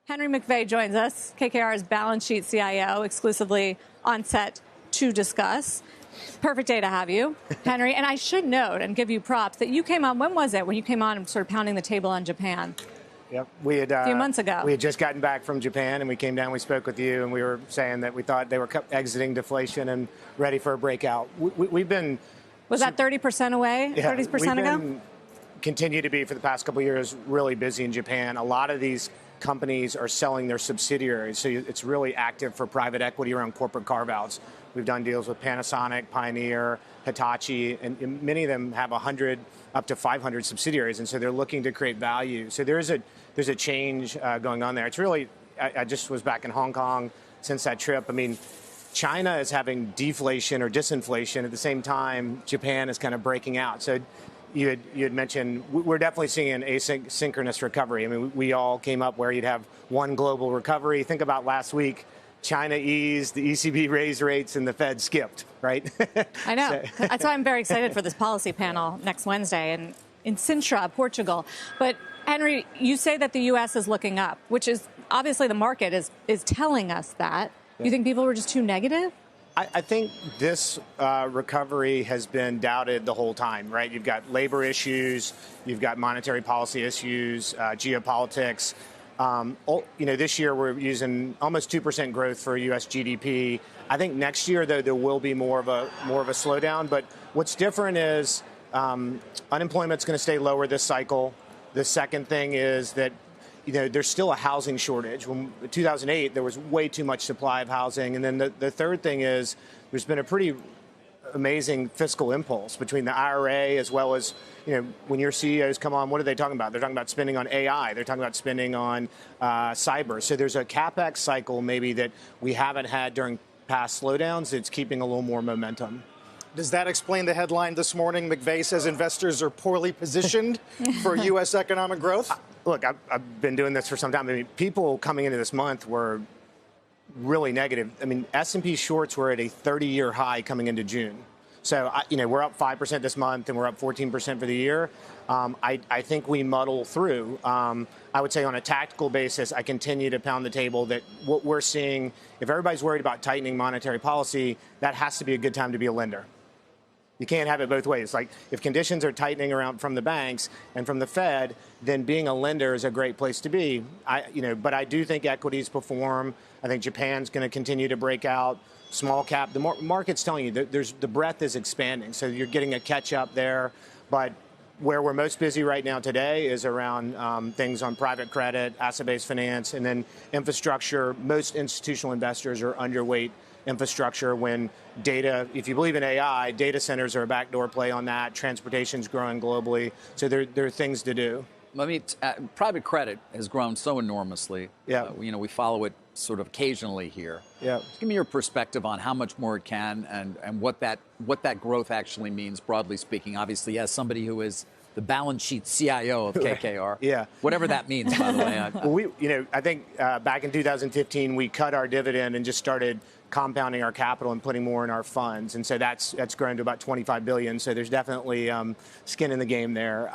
Henry McVey joins us, KKR's balance sheet CIO, exclusively on set to discuss. Perfect day to have you, Henry. And I should note and give you props that you came on, when was it, when you came on and sort of pounding the table on Japan? Yep, we had a few months ago. We had just gotten back from Japan, and we came down. We spoke with you, and we were saying that we thought they were exiting deflation and ready for a breakout. We've been. Was that 30% away? Yeah, 30% ago? Continue to be for the past couple of years really busy in Japan. A lot of these companies are selling their subsidiaries, so it's really active for private equity around corporate carve-outs. We've done deals with Panasonic, Pioneer, Hitachi, and many of them have 100 up to 500 subsidiaries, and so they're looking to create value. So there's a change going on there. It's really, I just was back in Hong Kong since that trip. I mean, China is having deflation or disinflation. At the same time, Japan is kind of breaking out. So you had mentioned we're definitely seeing an asynchronous recovery. I mean, we all came up where you'd have one global recovery. Think about last week. China eased, the ECB raised rates, and the Fed skipped, right? I know. That's why I'm very excited for this policy panel next Wednesday in Sintra, Portugal. But, Henry, you say that the U.S. is looking up, which is obviously the market is telling us that. Yeah. You think people were just too negative? I think this recovery has been doubted the whole time, right? You've got labor issues, you've got monetary policy issues, geopolitics. This year we're using almost 2% growth for U.S. GDP. I think next year, though, there will be more of a slowdown. But what's different is unemployment's going to stay lower this cycle. The second thing is that there's still a housing shortage. In 2008, there was way too much supply of housing. And then the third thing is there's been a pretty amazing fiscal impulse between the IRA as well as, when your CEOs come on, what are they talking about? They're talking about spending on AI. They're talking about spending on cyber. So there's a CapEx cycle maybe that we haven't had during past slowdowns. It's keeping a little more momentum. Does that explain the headline this morning? McVey says investors are poorly positioned for U.S. economic growth? Look, I've been doing this for some time. I mean, people coming into this month were really negative. I mean, S&P shorts were at a 30-year high coming into June. So, we're up 5% this month, and we're up 14% for the year. I think we muddle through. I would say on a tactical basis, I continue to pound the table that what we're seeing, if everybody's worried about tightening monetary policy, that has to be a good time to be a lender. You can't have it both ways. Like, if conditions are tightening around from the banks and from the Fed, then being a lender is a great place to be. But I do think equities perform. I think Japan's going to continue to break out. Small cap, the market's telling you that the breadth is expanding. So you're getting a catch up there. But where we're most busy right now today is around things on private credit, asset-based finance, and then infrastructure. Most institutional investors are underweight infrastructure when data, if you believe in AI, data centers are a backdoor play on that. Transportation's growing globally. So there are things to do. Private credit has grown so enormously. Yeah. We follow it sort of occasionally here. Yeah. Just give me your perspective on how much more it can and what that growth actually means, broadly speaking. Obviously, as somebody who is the balance sheet CIO of KKR. Yeah. Whatever that means, by the way. Well, I think back in 2015, we cut our dividend and just started compounding our capital and putting more in our funds. And so that's grown to about $25 billion. So there's definitely skin in the game there.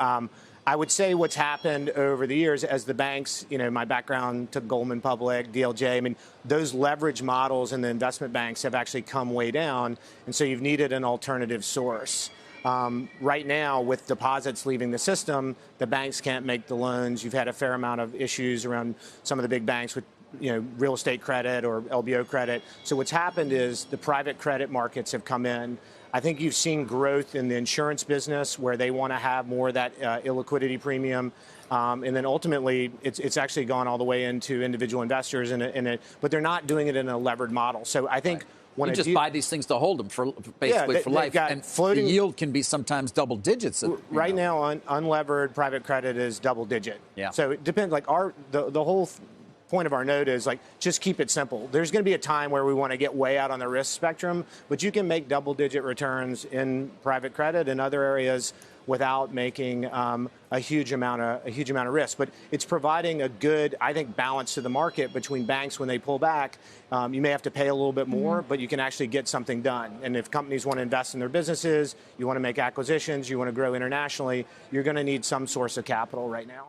I would say what's happened over the years as the banks, my background took Goldman public, DLJ. I mean, those leverage models in the investment banks have actually come way down. And so you've needed an alternative source. Right now, with deposits leaving the system, the banks can't make the loans. You've had a fair amount of issues around some of the big banks with real estate credit or LBO credit. So what's happened is the private credit markets have come in. I think you've seen growth in the insurance business where they want to have more of that illiquidity premium. And then ultimately, it's actually gone all the way into individual investors, but they're not doing it in a levered model. So I think when you just buy these things to hold them for life, and floating, the yield can be sometimes double digits. Right now, unlevered private credit is double digit. Yeah. So it depends. Like the whole point of our note is just keep it simple. There's going to be a time where we want to get way out on the risk spectrum, but you can make double-digit returns in private credit and other areas without making a huge amount of risk. But it's providing a good, I think, balance to the market between banks when they pull back. You may have to pay a little bit more, but you can actually get something done. And if companies want to invest in their businesses, you want to make acquisitions, you want to grow internationally, you're going to need some source of capital right now.